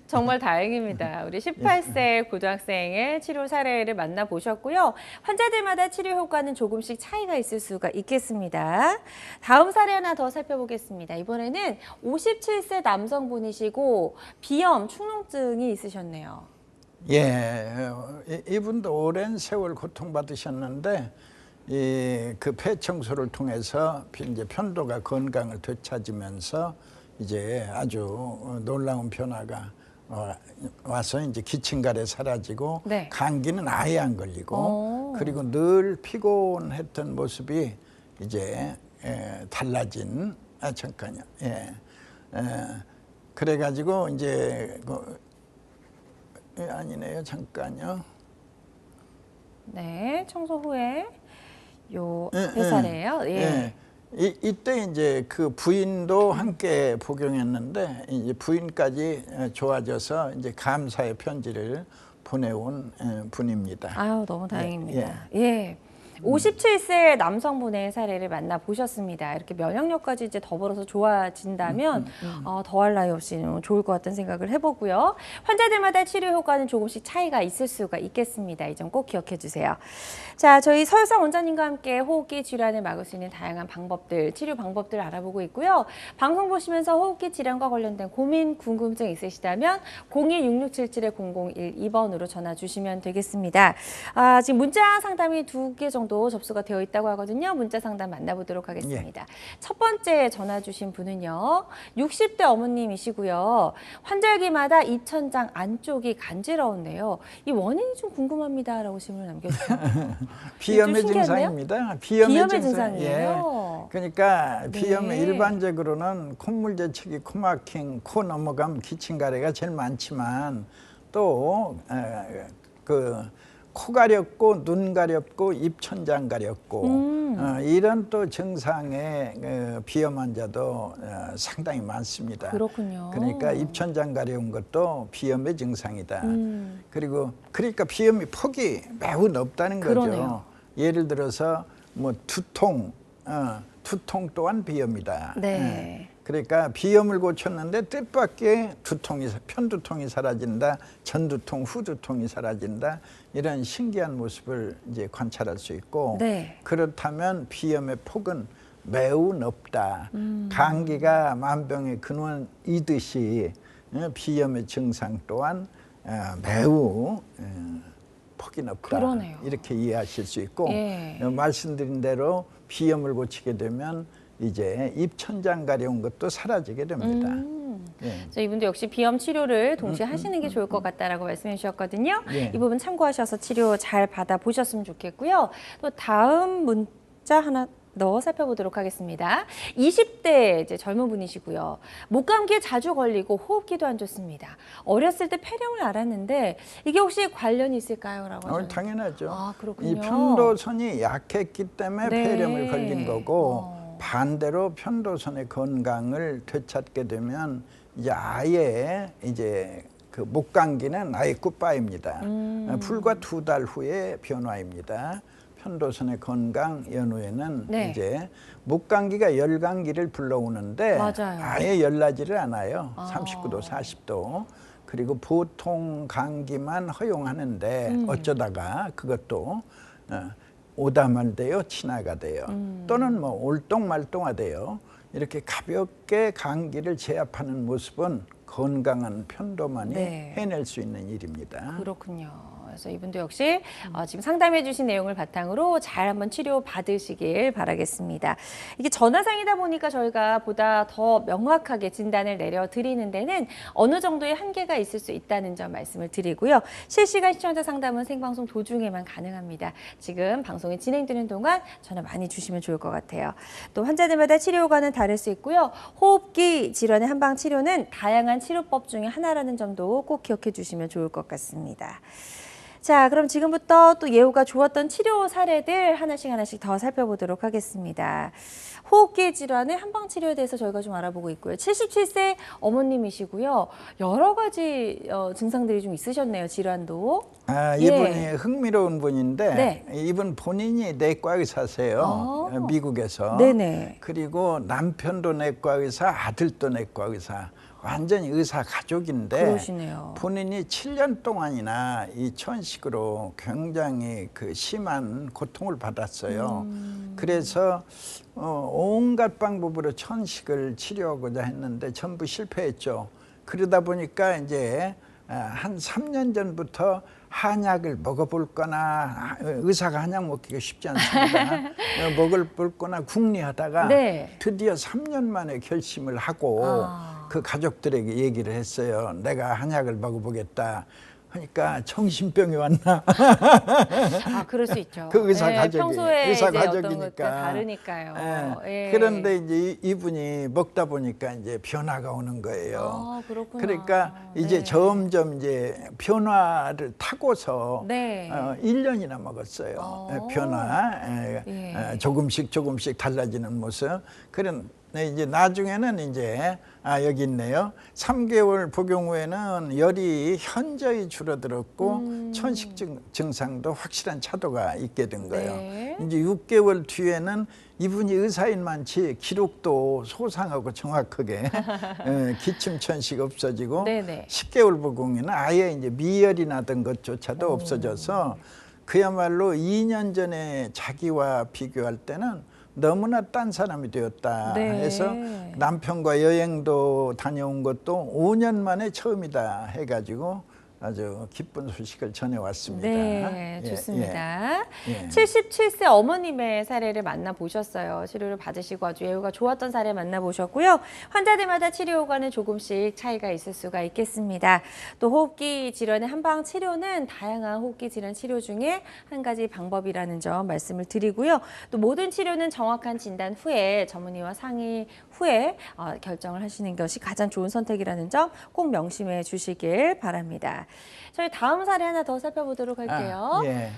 정말 다행입니다. 우리 18세 고등학생의 치료 사례를 만나보셨고요. 환자들마다 치료 효과는 조금씩 차이가 있을 수가 있겠습니다. 다음 사례 하나 더 살펴보겠습니다. 이번에는 57세 남성분이시고 비염, 축농증이 있으셨네요. 이분도 오랜 세월 고통받으셨는데 그 폐 청소를 통해서 이제 편도가 건강을 되찾으면서 이제 아주 놀라운 변화가 와서 이제 기침가래 사라지고 네. 감기는 아예 안 걸리고 그리고 늘 피곤했던 모습이 이제 달라진 잠깐요. 그래가지고 이제 아니네요. 잠깐요. 네, 청소 후에 요 앞에 사례예요. 이때 이제 그 부인도 함께 복용했는데 이제 부인까지 좋아져서 이제 감사의 편지를 보내온 분입니다. 아유, 너무 다행입니다. 57세 남성분의 사례를 만나보셨습니다. 이렇게 면역력까지 이제 더불어서 좋아진다면 더할 나위 없이 좋을 것 같다는 생각을 해보고요. 환자들마다 치료 효과는 조금씩 차이가 있을 수가 있겠습니다. 이 점 꼭 기억해 주세요. 자, 저희 서유성 원장님과 함께 호흡기 질환을 막을 수 있는 다양한 방법들, 치료 방법들 알아보고 있고요. 방송 보시면서 호흡기 질환과 관련된 고민, 궁금증 있으시다면 02-6677-0012번으로 전화 주시면 되겠습니다. 지금 문자 상담이 2개 정도 접수가 되어 있다고 하거든요. 문자 상담 만나보도록 하겠습니다. 첫 번째 전화 주신 분은요. 60대 어머님이시고요. 환절기마다 입천장 안쪽이 간지러운데요. 이 원인이 좀 궁금합니다라고 질문을 남겨주셨어요. 비염의 증상입니다. 비염의 증상이에요. 그러니까 비염의 네. 일반적으로는 콧물 재채기, 코막힘, 코 넘어감, 기침가래가 제일 많지만 또 코 가렵고 눈 가렵고 입천장 가렵고 이런 또 증상의 비염 환자도 상당히 많습니다. 그렇군요. 그러니까 입천장 가려운 것도 비염의 증상이다. 그러니까 비염이 폭이 매우 넓다는 거죠. 그러네요. 예를 들어서 뭐 두통 또한 비염이다. 네. 그러니까 비염을 고쳤는데 뜻밖의 편두통이 사라진다, 전두통, 후두통이 사라진다 이런 신기한 모습을 이제 관찰할 수 있고 네. 그렇다면 비염의 폭은 매우 넓다. 감기가 만병의 근원이듯이 비염의 증상 또한 매우 폭이 높다. 그러네요. 이렇게 이해하실 수 있고 말씀드린 대로 비염을 고치게 되면 이제 입천장 가려운 것도 사라지게 됩니다. 이분도 역시 비염 치료를 동시에 하시는 게 좋을 것 같다라고 말씀해 주셨거든요. 이 부분 참고하셔서 치료 잘 받아보셨으면 좋겠고요. 또 다음 문자 하나 더 살펴보도록 하겠습니다. 20대 이제 젊은 분이시고요. 목감기에 자주 걸리고 호흡기도 안 좋습니다. 어렸을 때 폐렴을 앓았는데 이게 혹시 관련이 있을까요? 라고 하셨는데. 당연하죠. 그렇군요. 이 편도선이 약했기 때문에 폐렴을 걸린 거고 반대로 편도선의 건강을 되찾게 되면 이제 아예 이제 그 목감기는 아예 굿바입니다. 불과 2달 후에 변화입니다. 편도선의 건강 연후에는 이제 목감기가 열감기를 불러오는데 맞아요. 아예 열나지를 않아요. 39도, 40도. 그리고 보통 감기만 허용하는데 어쩌다가 그것도 오다말돼요, 지나가돼요. 또는 뭐 올똥말똥하돼요. 이렇게 가볍게 감기를 제압하는 모습은 건강한 편도만이 네. 해낼 수 있는 일입니다. 그렇군요. 그래서 이분도 역시 지금 상담해 주신 내용을 바탕으로 잘 한번 치료 받으시길 바라겠습니다. 이게 전화상이다 보니까 저희가 보다 더 명확하게 진단을 내려드리는 데는 어느 정도의 한계가 있을 수 있다는 점 말씀을 드리고요. 실시간 시청자 상담은 생방송 도중에만 가능합니다. 지금 방송이 진행되는 동안 전화 많이 주시면 좋을 것 같아요. 또 환자들마다 치료과는 다를 수 있고요. 호흡기 질환의 한방 치료는 다양한 치료법 중에 하나라는 점도 꼭 기억해 주시면 좋을 것 같습니다. 자, 그럼 지금부터 또 예후가 좋았던 치료 사례들 하나씩 더 살펴보도록 하겠습니다. 호흡기 질환의 한방 치료에 대해서 저희가 좀 알아보고 있고요. 77세 어머님이시고요. 여러 가지 증상들이 좀 있으셨네요, 질환도. 이분이 흥미로운 분인데 네. 이분 본인이 내과 의사세요. 미국에서. 네네. 그리고 남편도 내과 의사, 아들도 내과 의사. 완전히 의사 가족인데 그러시네요. 본인이 7년 동안이나 이 천식으로 굉장히 그 심한 고통을 받았어요. 그래서 온갖 방법으로 천식을 치료하고자 했는데 전부 실패했죠. 그러다 보니까 이제 한 3년 전부터 한약을 먹어볼 거나, 의사가 한약 먹기가 쉽지 않습니다. 먹어볼 거나 궁리하다가 네. 드디어 3년 만에 결심을 하고 그 가족들에게 얘기를 했어요. 내가 한약을 먹어보겠다. 그러니까 정신병이 왔나? 그럴 수 있죠. 그 의사 가족이, 평소에 의사 이제 어떤 가족이니까. 것들 다르니까요. 예. 그런데 이제 이분이 먹다 보니까 이제 변화가 오는 거예요. 그렇구나. 그러니까 이제 네. 점점 이제 변화를 타고서 네. 1년이나 먹었어요. 변화, 예. 조금씩 달라지는 모습. 그런 이제 나중에는 이제 여기 있네요. 3개월 복용 후에는 열이 현저히 줄어들었고 천식 증상도 확실한 차도가 있게 된 거예요. 네. 이제 6개월 뒤에는 이분이 의사인 만치 기록도 소상하고 정확하게 기침 천식 없어지고 네네. 10개월 복용에는 아예 이제 미열이 나던 것조차도 없어져서 그야말로 2년 전에 자기와 비교할 때는 너무나 딴 사람이 되었다 네. 해서 남편과 여행도 다녀온 것도 5년 만에 처음이다 해가지고 아주 기쁜 소식을 전해왔습니다. 네, 예, 좋습니다. 예. 77세 어머님의 사례를 만나보셨어요. 치료를 받으시고 아주 예후가 좋았던 사례 만나보셨고요. 환자들마다 치료 효과는 조금씩 차이가 있을 수가 있겠습니다. 또 호흡기 질환의 한방 치료는 다양한 호흡기 질환 치료 중에 한 가지 방법이라는 점 말씀을 드리고요. 또 모든 치료는 정확한 진단 후에 전문의와 상의 후에 결정을 하시는 것이 가장 좋은 선택이라는 점 꼭 명심해 주시길 바랍니다. 저희 다음 사례 하나 더 살펴보도록 할게요. 예.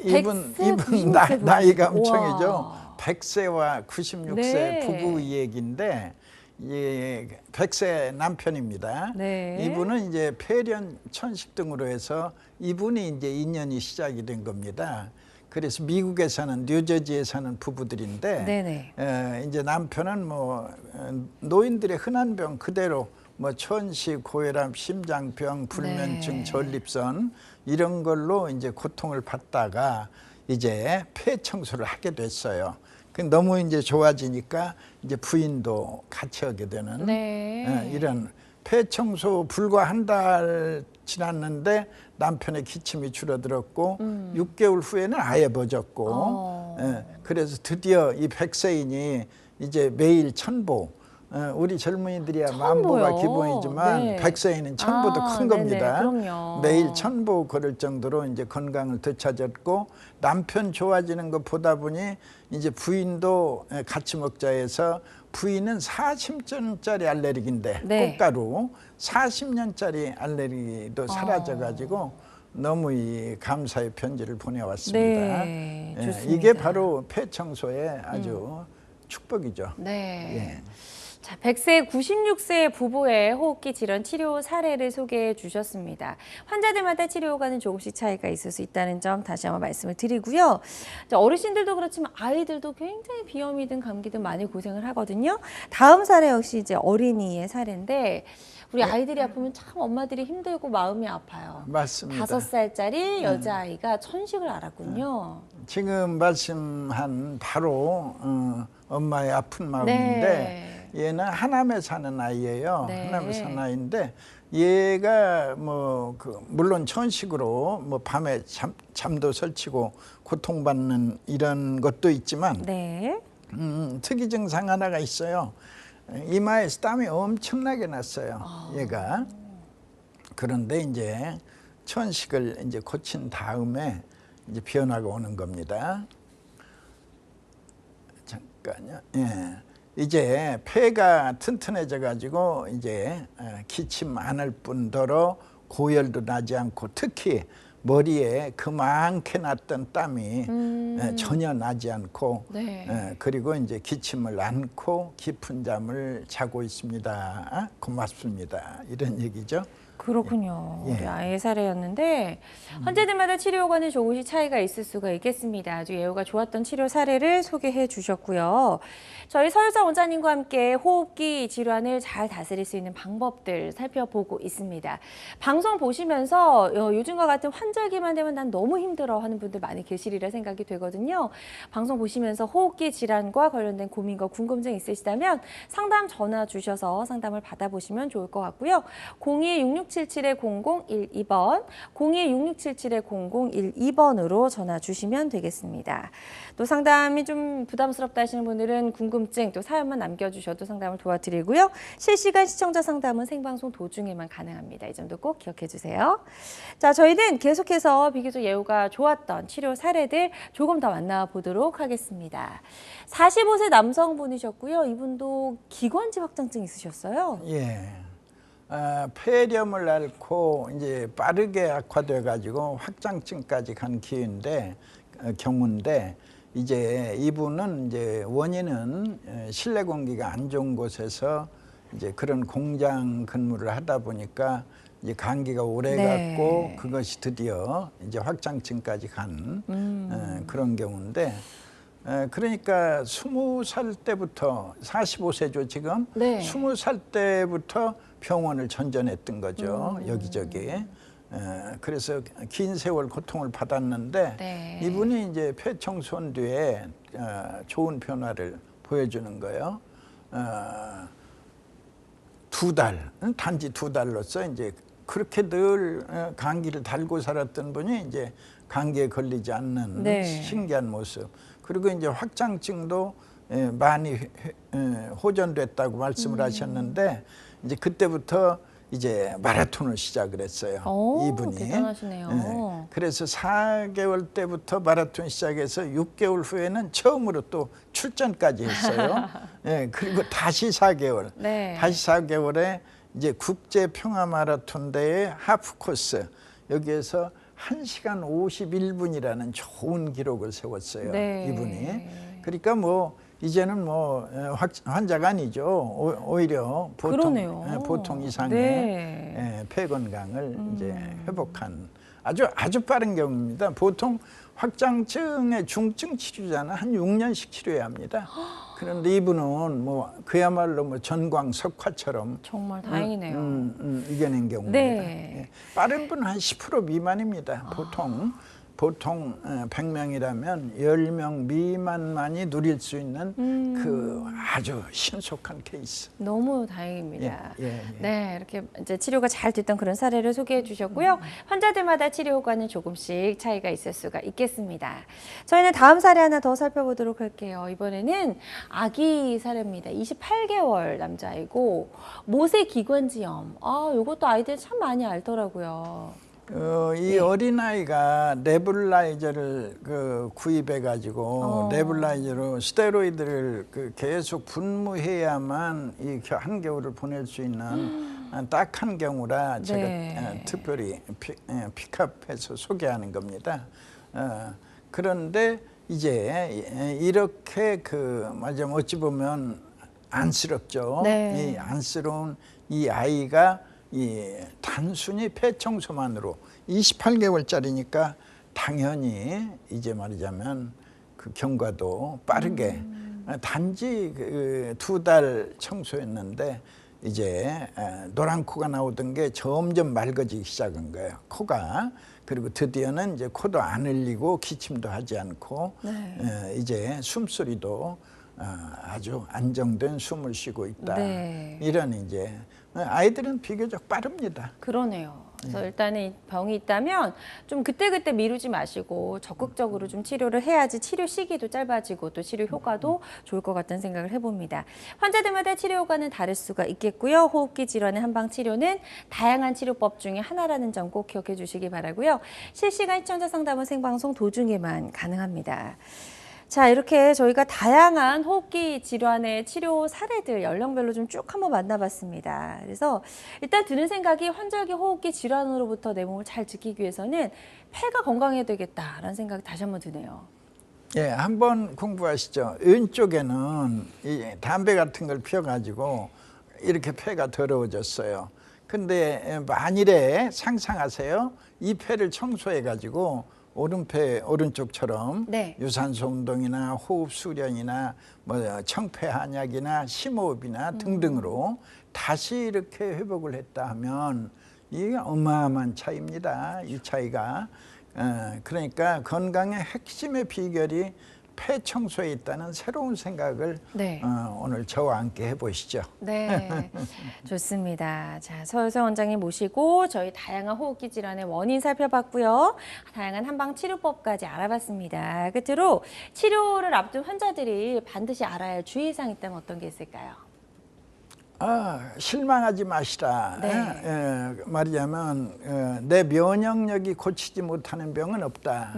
이분 96세 나이가 부부. 엄청이죠. 우와. 100세와 96세 네. 부부 얘기인데 100세 남편입니다. 네. 이분은 이제 폐렴 천식 등으로 해서 이분이 이제 인연이 시작이 된 겁니다. 그래서 미국에 사는 뉴저지에 사는 부부들인데 네네. 이제 남편은 뭐 노인들의 흔한 병 그대로 뭐 천식, 고혈압, 심장병, 불면증, 네. 전립선 이런 걸로 이제 고통을 받다가 이제 폐 청소를 하게 됐어요. 그 너무 이제 좋아지니까 이제 부인도 같이 하게 되는 네. 이런 폐 청소 불과 한 달 지났는데 남편의 기침이 줄어들었고 6개월 후에는 아예 멎었고 그래서 드디어 이 100세인이 이제 매일 천보 우리 젊은이들이야 만보가 천보요? 기본이지만 네. 100세인은 천보도 큰 겁니다. 네네, 그럼요. 매일 천보 걸을 정도로 이제 건강을 되찾았고 남편 좋아지는 거 보다 보니 이제 부인도 같이 먹자 해서 부인은 40년짜리 알레르기인데 네. 꽃가루 40년짜리 알레르기도 사라져가지고 너무 이 감사의 편지를 보내왔습니다. 네, 예, 좋습니다. 이게 바로 폐 청소의 아주 축복이죠. 네. 예. 자, 100세, 96세 부부의 호흡기 질환 치료 사례를 소개해 주셨습니다. 환자들마다 치료 효과는 조금씩 차이가 있을 수 있다는 점 다시 한번 말씀을 드리고요. 자, 어르신들도 그렇지만 아이들도 굉장히 비염이든 감기든 많이 고생을 하거든요. 다음 사례 역시 이제 어린이의 사례인데 우리 아이들이 아프면 참 엄마들이 힘들고 마음이 아파요. 맞습니다. 5살짜리 여자아이가 천식을 앓았군요. 지금 말씀한 바로 엄마의 아픈 마음인데 얘는 하남에 사는 아이예요. 네. 하남에 사는 아이인데 얘가 뭐 물론 천식으로 뭐 밤에 잠도 설치고 고통받는 이런 것도 있지만 네. 특이 증상 하나가 있어요. 이마에서 땀이 엄청나게 났어요. 얘가. 그런데 이제 천식을 이제 고친 다음에 이제 변화가 오는 겁니다. 잠깐요. 예. 이제 폐가 튼튼해져 가지고 이제 기침 안 할 뿐더러 고열도 나지 않고 특히 머리에 그만큼 났던 땀이 전혀 나지 않고 네. 그리고 이제 기침을 않고 깊은 잠을 자고 있습니다. 고맙습니다. 이런 얘기죠. 그렇군요. 예. 우리 아이의 사례였는데 환자들마다 치료 효과는 조금씩 차이가 있을 수가 있겠습니다. 아주 예후가 좋았던 치료 사례를 소개해 주셨고요. 저희 서유사 원장님과 함께 호흡기 질환을 잘 다스릴 수 있는 방법들 살펴보고 있습니다. 방송 보시면서 요즘과 같은 환절기만 되면 난 너무 힘들어 하는 분들 많이 계시리라 생각이 되거든요. 방송 보시면서 호흡기 질환과 관련된 고민과 궁금증 있으시다면 상담 전화 주셔서 상담을 받아보시면 좋을 것 같고요. 02-6677-0012번, 02-6677-0012번으로 전화 주시면 되겠습니다. 또 상담이 좀 부담스럽다 하시는 분들은 궁금증 또 사연만 남겨주셔도 상담을 도와드리고요. 실시간 시청자 상담은 생방송 도중에만 가능합니다. 이 점도 꼭 기억해 주세요. 자, 저희는 계속해서 비교적 예후가 좋았던 치료 사례들 조금 더 만나보도록 하겠습니다. 45세 남성분이셨고요. 이분도 기관지 확장증 있으셨어요? 예. 폐렴을 앓고 이제 빠르게 악화돼 가지고 확장증까지 간 경우인데 이제 이분은 이제 원인은 실내 공기가 안 좋은 곳에서 이제 그런 공장 근무를 하다 보니까 이제 감기가 오래 네. 갔고 그것이 드디어 이제 확장증까지 간 그런 경우인데 그러니까 20살 때부터 45세죠 지금. 네. 20살 때부터 병원을 전전했던 거죠. 여기저기. 그래서 긴 세월 고통을 받았는데 네. 이분이 이제 폐청소한 뒤에 좋은 변화를 보여주는 거예요. 2달, 단지 2달로서 이제 그렇게 늘 감기를 달고 살았던 분이 이제 감기에 걸리지 않는 네. 신기한 모습. 그리고 이제 확장증도 많이 호전됐다고 말씀을 하셨는데 이제 그때부터 이제 마라톤을 시작을 했어요. 이분이. 대단하시네요. 그래서 4개월 때부터 마라톤 시작해서 6개월 후에는 처음으로 또 출전까지 했어요. 그리고 다시 4개월. 네. 다시 4개월에 이제 국제 평화 마라톤 대회 하프 코스 여기에서 1시간 51분이라는 좋은 기록을 세웠어요. 네. 이분이. 그러니까 뭐 이제는 뭐 환자가 아니죠. 오히려 보통 이상의 네. 폐 건강을 이제 회복한 아주 빠른 경우입니다. 보통 확장증의 중증 치료자는 한 6년씩 치료해야 합니다. 그런데 이분은 뭐 그야말로 뭐 전광석화처럼 정말 다행이네요. 이겨낸 경우입니다. 네. 빠른 분은 한 10% 미만입니다. 보통 100명이라면 10명 미만만이 누릴 수 있는 그 아주 신속한 케이스. 너무 다행입니다. 예. 네, 이렇게 이제 치료가 잘 됐던 그런 사례를 소개해 주셨고요. 환자들마다 치료 효과는 조금씩 차이가 있을 수가 있겠습니다. 저희는 다음 사례 하나 더 살펴보도록 할게요. 이번에는 아기 사례입니다. 28개월 남자이고 모세 기관지염. 이것도 아이들 참 많이 앓더라고요. 이 어린아이가 네뷸라이저를 구입해 가지고 네뷸라이저로 스테로이드를 계속 분무해야만 이 한겨울을 보낼 수 있는 딱 한 경우라 제가 네. 특별히 픽업해서 소개하는 겁니다. 그런데 이제 이렇게 말하자면 어찌 보면 안쓰럽죠. 네. 이 안쓰러운 이 아이가 단순히 폐청소만으로 28개월짜리니까 당연히 이제 말하자면 그 경과도 빠르게 단지 2달 청소했는데 이제 노란 코가 나오던 게 점점 맑아지기 시작한 거예요. 코가. 그리고 드디어는 이제 코도 안 흘리고 기침도 하지 않고 이제 숨소리도 아주 안정된 숨을 쉬고 있다. 네. 이런 이제 아이들은 비교적 빠릅니다. 그러네요. 그래서 일단은 이 병이 있다면 좀 그때그때 미루지 마시고 적극적으로 좀 치료를 해야지 치료 시기도 짧아지고 또 치료 효과도 좋을 것 같다는 생각을 해봅니다. 환자들마다 치료 효과는 다를 수가 있겠고요. 호흡기 질환의 한방 치료는 다양한 치료법 중에 하나라는 점 꼭 기억해 주시기 바라고요. 실시간 시청자 상담은 생방송 도중에만 가능합니다. 자, 이렇게 저희가 다양한 호흡기 질환의 치료 사례들 연령별로 좀 쭉 한번 만나봤습니다. 그래서 일단 드는 생각이 환절기 호흡기 질환으로부터 내 몸을 잘 지키기 위해서는 폐가 건강해야 되겠다라는 생각이 다시 한번 드네요. 예, 한번 공부하시죠. 왼쪽에는 이 담배 같은 걸 피워가지고 이렇게 폐가 더러워졌어요. 근데 만일에 상상하세요. 이 폐를 청소해가지고 오른폐 오른쪽처럼 네. 유산소 운동이나 호흡 수련이나 뭐 청폐 한약이나 심호흡이나 등등으로 다시 이렇게 회복을 했다 하면 이게 어마어마한 차이입니다. 이 차이가 그러니까 건강의 핵심의 비결이 폐 청소에 있다는 새로운 생각을 네. 오늘 저와 함께 해보시죠. 네, 좋습니다. 자, 서효정 원장님 모시고 저희 다양한 호흡기 질환의 원인 살펴봤고요. 다양한 한방 치료법까지 알아봤습니다. 끝으로 치료를 앞둔 환자들이 반드시 알아야 할 주의사항이 있다면 어떤 게 있을까요? 실망하지 마시라. 네. 말하자면 내 면역력이 고치지 못하는 병은 없다.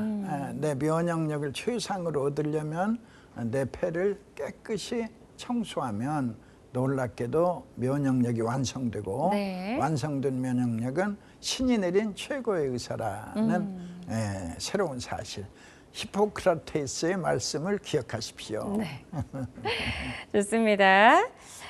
내 면역력을 최상으로 얻으려면 내 폐를 깨끗이 청소하면 놀랍게도 면역력이 완성되고 네. 완성된 면역력은 신이 내린 최고의 의사라는 새로운 사실. 히포크라테스의 말씀을 기억하십시오. 네. 좋습니다.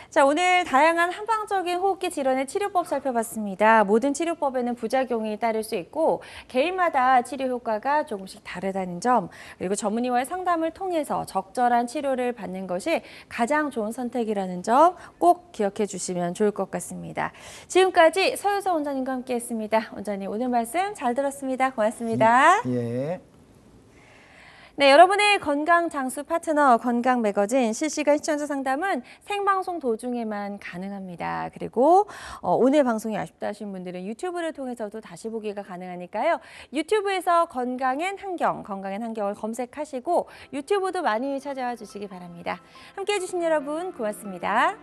자, 오늘 다양한 한방적인 호흡기 질환의 치료법 살펴봤습니다. 모든 치료법에는 부작용이 따를 수 있고 개인마다 치료 효과가 조금씩 다르다는 점, 그리고 전문의와의 상담을 통해서 적절한 치료를 받는 것이 가장 좋은 선택이라는 점 꼭 기억해 주시면 좋을 것 같습니다. 지금까지 서효정 원장님과 함께했습니다. 원장님 오늘 말씀 잘 들었습니다. 고맙습니다. 예. 네, 여러분의 건강 장수 파트너 건강 매거진 실시간 시청자 상담은 생방송 도중에만 가능합니다. 그리고 오늘 방송이 아쉽다 하신 분들은 유튜브를 통해서도 다시 보기가 가능하니까요. 유튜브에서 건강엔 한경을 검색하시고 유튜브도 많이 찾아와 주시기 바랍니다. 함께해 주신 여러분 고맙습니다.